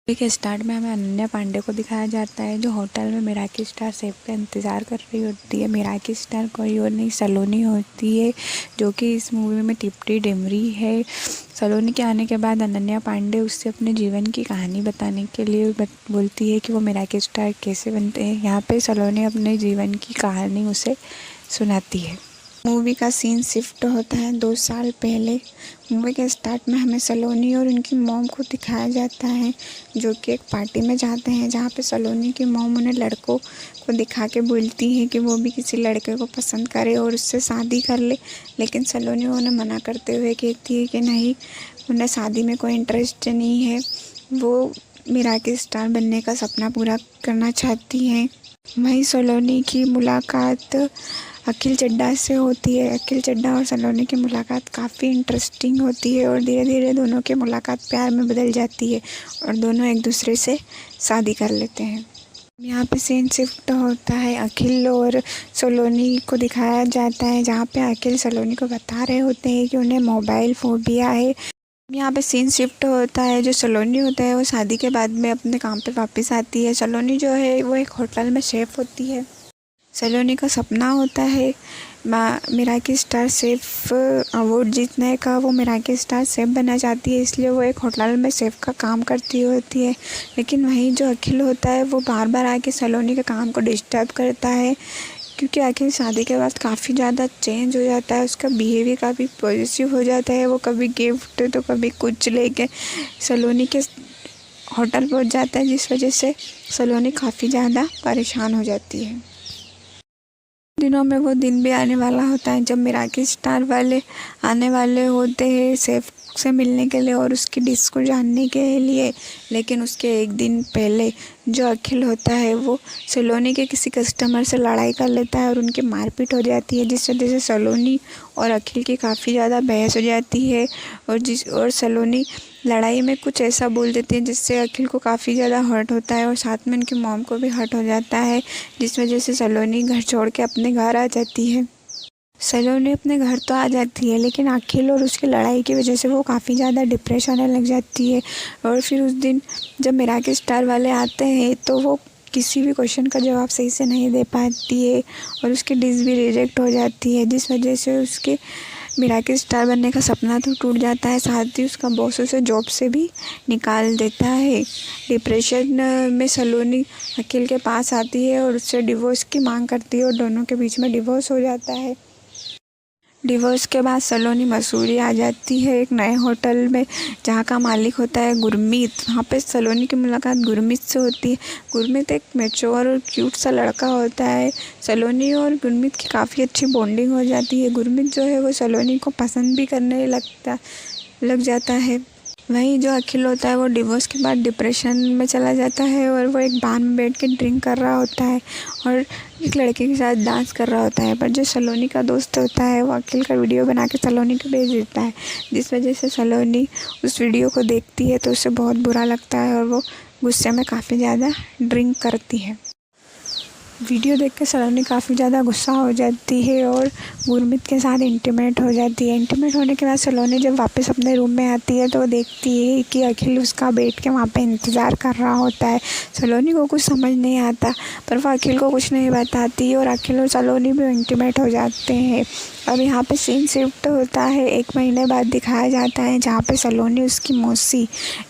Movie के start में हमें अनन्या पांडे को दिखाया जाता है जो होटल में मिराकी स्टार शेफ का इंतज़ार कर रही होती है। मिराकी स्टार कोई और नहीं सलोनी होती है जो कि इस मूवी में टिप्टी डिमरी है। सलोनी के आने के बाद अनन्या पांडे उससे अपने जीवन की कहानी बताने के लिए बोलती है कि वो मिराकी स्टार कैसे बनते हैं। यहाँ पे सलोनी अपने जीवन की कहानी उसे सुनाती है। मूवी का सीन शिफ्ट होता है 2 साल पहले। मूवी के स्टार्ट में हमें सलोनी और उनकी मॉम को दिखाया जाता है जो कि एक पार्टी में जाते हैं जहाँ पे सलोनी की मॉम उन्हें लड़कों को दिखा के बोलती है कि वो भी किसी लड़के को पसंद करे और उससे शादी कर ले, लेकिन सलोनी उन्हें मना करते हुए कहती है कि नहीं, उन्हें शादी में कोई इंटरेस्ट नहीं है, वो मिराकी स्टार बनने का सपना पूरा करना चाहती हैं। वहीं सलोनी की मुलाकात अखिल चड्ढा से होती है। अखिल चड्ढा और सलोनी की मुलाकात काफ़ी इंटरेस्टिंग होती है और धीरे धीरे दोनों की मुलाकात प्यार में बदल जाती है और दोनों एक दूसरे से शादी कर लेते हैं। यहाँ पे सीन शिफ्ट होता है अखिल और सलोनी को दिखाया जाता है जहाँ पे अखिल सलोनी को बता रहे होते हैं कि उन्हें मोबाइल फोबिया है। यहाँ पे सीन शिफ्ट होता है जो सलोनी होता है वो शादी के बाद में अपने काम पे वापस आती है। सलोनी जो है वो एक होटल में शेफ़ होती है। सलोनी का सपना होता है मिराकी स्टार शेफ़ अवार्ड जीतने का। वो मिराकी स्टार शेफ़ बनना चाहती है, इसलिए वो एक होटल में शेफ़ का काम करती होती है। लेकिन वहीं जो अखिल होता है वो बार बार आके सलोनी के काम को डिस्टर्ब करता है क्योंकि अखिल शादी के बाद काफ़ी ज़्यादा चेंज हो जाता है। उसका बिहेवियर काफ़ी पॉजिटिव हो जाता है। वो कभी गिफ्ट तो कभी कुछ लेके सलोनी के होटल पहुंच जाता है, जिस वजह से सलोनी काफ़ी ज़्यादा परेशान हो जाती है। दिनों में वो दिन भी आने वाला होता है जब मिराकी स्टार वाले आने वाले होते हैं शेफ़ से मिलने के लिए और उसकी डिश को जानने के लिए। लेकिन उसके एक दिन पहले जो अखिल होता है वो सलोनी के किसी कस्टमर से लड़ाई कर लेता है और उनकी मारपीट हो जाती है, जिस वजह से सलोनी और अखिल की काफ़ी ज़्यादा बहस हो जाती है और सलोनी लड़ाई में कुछ ऐसा बोल देती है जिससे अखिल को काफ़ी ज़्यादा हर्ट होता है और साथ में उनकी मॉम को भी हर्ट हो जाता है, जिस वजह से सलोनी घर छोड़ के अपने घर आ जाती है। सलोनी अपने घर तो आ जाती है लेकिन अखिल और उसकी लड़ाई की वजह से वो काफ़ी ज़्यादा डिप्रेशन में लग जाती है। और फिर उस दिन जब मिराकी स्टार वाले आते हैं तो वो किसी भी क्वेश्चन का जवाब सही से नहीं दे पाती है और उसकी डिश भी रिजेक्ट हो जाती है, जिस वजह से उसके मिराकी स्टार बनने का सपना तो टूट जाता है, साथ ही उसका बॉस उसे जॉब से भी निकाल देता है। डिप्रेशन में सलोनी अखिल के पास आती है और उससे डिवोर्स की मांग करती है और दोनों के बीच में डिवोर्स हो जाता है। डिवोर्स के बाद सलोनी मसूरी आ जाती है एक नए होटल में जहाँ का मालिक होता है गुरमीत। वहाँ पे सलोनी की मुलाकात गुरमीत से होती है। गुरमीत एक मैच्योर और क्यूट सा लड़का होता है। सलोनी और गुरमीत की काफ़ी अच्छी बॉन्डिंग हो जाती है। गुरमीत जो है वो सलोनी को पसंद भी करने लग जाता है। वहीं जो अखिल होता है वो डिवोर्स के बाद डिप्रेशन में चला जाता है और वो एक बार में बैठ के ड्रिंक कर रहा होता है और एक लड़के के साथ डांस कर रहा होता है। पर जो सलोनी का दोस्त होता है वो अखिल का वीडियो बना के सलोनी को भेज देता है, जिस वजह से सलोनी उस वीडियो को देखती है तो उसे बहुत बुरा लगता है और वो गुस्से में काफ़ी ज़्यादा ड्रिंक करती है। वीडियो देख के सलोनी काफ़ी ज़्यादा गुस्सा हो जाती है और गुरमीत के साथ इंटीमेट हो जाती है। इंटीमेट होने के बाद सलोनी जब वापस अपने रूम में आती है तो वो देखती है कि अखिल उसका बैठ के वहाँ पे इंतज़ार कर रहा होता है। सलोनी को कुछ समझ नहीं आता पर वो अखिल को कुछ नहीं बताती और अखिल और सलोनी भी इंटीमेट हो जाते हैं। अब यहाँ पे सीन शिफ्ट होता है 1 महीने बाद दिखाया जाता है जहाँ पे सलोनी उसकी मौसी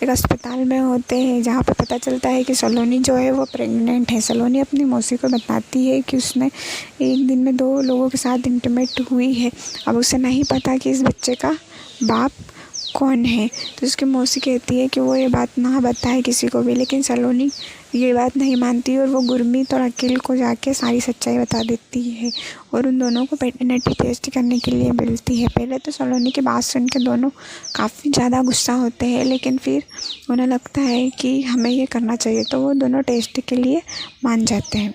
एक अस्पताल में होते हैं, जहाँ पे पता चलता है कि सलोनी जो है वो प्रेग्नेंट है। सलोनी अपनी मौसी को बताती है कि उसने एक दिन में 2 लोगों के साथ इंटीमेट हुई है। अब उसे नहीं पता कि इस बच्चे का बाप कौन है, तो उसकी मौसी कहती है कि वो ये बात ना बताए किसी को भी, लेकिन सलोनी ये बात नहीं मानती और वो गुरमीत और अखिल को जाके सारी सच्चाई बता देती है और उन दोनों को पैटर्निटी टेस्ट करने के लिए मिलती है। पहले तो सलोनी की बात सुन के दोनों काफ़ी ज़्यादा गुस्सा होते हैं, लेकिन फिर उन्हें लगता है कि हमें ये करना चाहिए तो वो दोनों टेस्ट के लिए मान जाते हैं।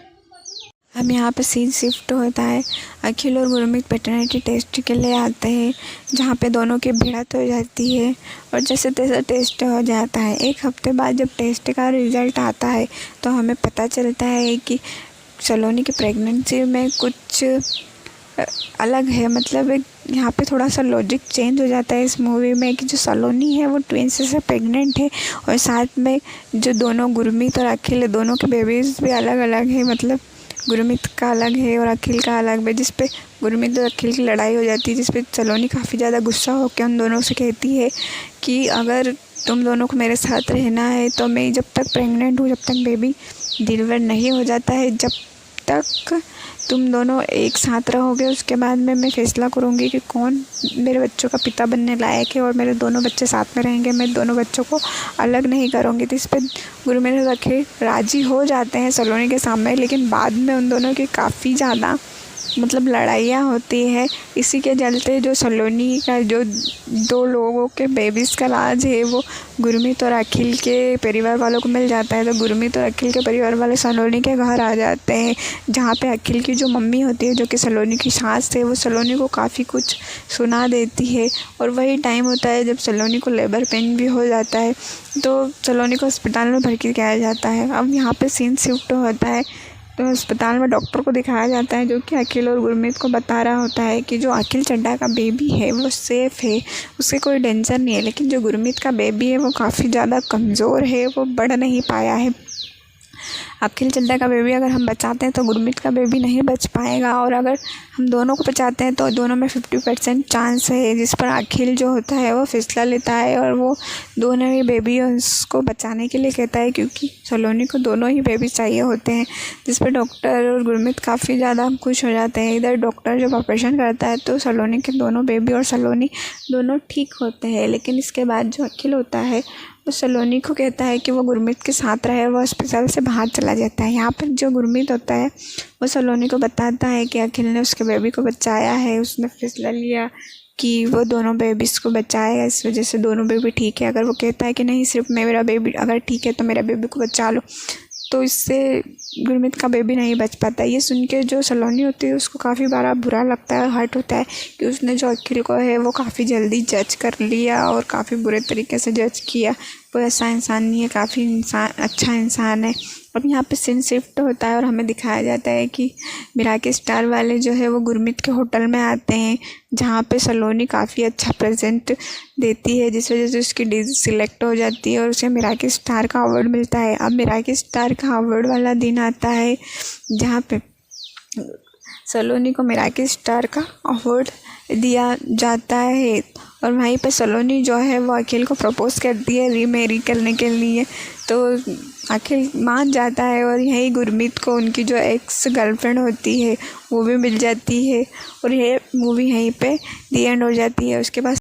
अब यहाँ पे सीन शिफ्ट होता है अखिल और गुरमीत पैटर्निटी टेस्ट के लिए आते हैं जहाँ पे दोनों की भिड़ंत हो जाती है और जैसे तैसे टेस्ट हो जाता है। 1 हफ्ते बाद जब टेस्ट का रिज़ल्ट आता है तो हमें पता चलता है कि सलोनी की प्रेगनेंसी में कुछ अलग है। मतलब एक यहाँ पे थोड़ा सा लॉजिक चेंज हो जाता है इस मूवी में कि जो सलोनी है वो ट्विंस से प्रेग्नेंट है, और साथ में जो दोनों गुरमीत और अखिल है, दोनों के बेबीज़ भी अलग अलग है। मतलब गुरमीत का अलग है और अखिल का अलग है, जिस पे गुरमीत और अखिल की लड़ाई हो जाती है, जिस पे सलोनी काफ़ी ज़्यादा गुस्सा होकर उन दोनों से कहती है कि अगर तुम दोनों को मेरे साथ रहना है तो मैं जब तक प्रेग्नेंट हूँ, जब तक बेबी डिलीवर नहीं हो जाता है, जब तक तुम दोनों एक साथ रहोगे, उसके बाद में मैं फ़ैसला करूँगी कि कौन मेरे बच्चों का पिता बनने लायक है, और मेरे दोनों बच्चे साथ में रहेंगे, मैं दोनों बच्चों को अलग नहीं करूँगी। तो इस पर गुरमीत रखे राज़ी हो जाते हैं सलोनी के सामने, लेकिन बाद में उन दोनों की काफ़ी ज़्यादा मतलब लड़ाइयाँ होती है। इसी के चलते जो सलोनी का जो दो लोगों के बेबीज़ का राज है वो गुरमीत और अखिल के परिवार वालों को मिल जाता है। तो गुरमीत और अखिल के परिवार वाले सलोनी के घर आ जाते हैं, जहाँ पे अखिल की जो मम्मी होती है, जो कि सलोनी की सास है, वो सलोनी को काफ़ी कुछ सुना देती है। और वही टाइम होता है जब सलोनी को लेबर पेन भी हो जाता है, तो सलोनी को अस्पताल में भर्ती किया जाता है। अब यहाँ पे सीन शिफ्ट होता है, तो अस्पताल में डॉक्टर को दिखाया जाता है, जो कि अखिल और गुरमीत को बता रहा होता है कि जो अखिल चड्ढा का बेबी है वो सेफ़ है, उससे कोई डेंजर नहीं है, लेकिन जो गुरमीत का बेबी है वो काफ़ी ज़्यादा कमज़ोर है, वो बढ़ नहीं पाया है। अखिल चड्ढा का बेबी अगर हम बचाते हैं तो गुरमीत का बेबी नहीं बच पाएगा, और अगर हम दोनों को बचाते हैं तो दोनों में 50% चांस है, जिस पर अखिल जो होता है वो फैसला लेता है और वो दोनों ही बेबी उसको बचाने के लिए कहता है, क्योंकि सलोनी को दोनों ही बेबी चाहिए होते हैं। जिस पर डॉक्टर और गुरमीत काफ़ी ज़्यादा खुश हो जाते हैं। इधर डॉक्टर जब ऑपरेशन करता है तो सलोनी के दोनों बेबी और सलोनी दोनों ठीक होते हैं, लेकिन इसके बाद जो अखिल होता है वो सलोनी को कहता है कि वो गुरमीत के साथ रहे, वो अस्पताल से बाहर चला जाता है। यहाँ पर जो गुरमीत होता है वो सलोनी को बताता है कि अखिल ने उसके बेबी को बचाया है, उसने फैसला लिया कि वो दोनों बेबीज़ को बचाएगा, इस वजह से दोनों बेबी ठीक है। अगर वो कहता है कि नहीं सिर्फ मेरा बेबी अगर ठीक है तो मेरा बेबी को बचा लो, तो इससे गुरमीत का बेबी नहीं बच पाता। ये सुन के जो सलोनी होती है उसको काफ़ी बड़ा बुरा लगता है, हर्ट होता है कि उसने जो अखिल को है वो काफ़ी जल्दी जज कर लिया और काफ़ी बुरे तरीके से जज किया। वो ऐसा इंसान नहीं है, काफ़ी अच्छा इंसान है। अब यहाँ पे सीन शिफ्ट होता है और हमें दिखाया जाता है कि मिराकी स्टार वाले जो है वो गुरमीत के होटल में आते हैं, जहाँ पे सलोनी काफ़ी अच्छा प्रेजेंट देती है, जिस वजह से उसकी डिश सिलेक्ट हो जाती है और उसे मिराकी स्टार का अवार्ड मिलता है। अब मिराकी स्टार का अवार्ड वाला दिन आता है जहाँ पे सलोनी को मिराकी स्टार का अवार्ड दिया जाता है, और वहीं पर सलोनी जो है वो अखिल को प्रपोज़ करती है रीमैरी करने के लिए। तो अखिल मान जाता है और यही गुरमीत को उनकी जो एक्स गर्लफ्रेंड होती है वो भी मिल जाती है, और ये मूवी यहीं पे दी एंड हो जाती है। उसके बाद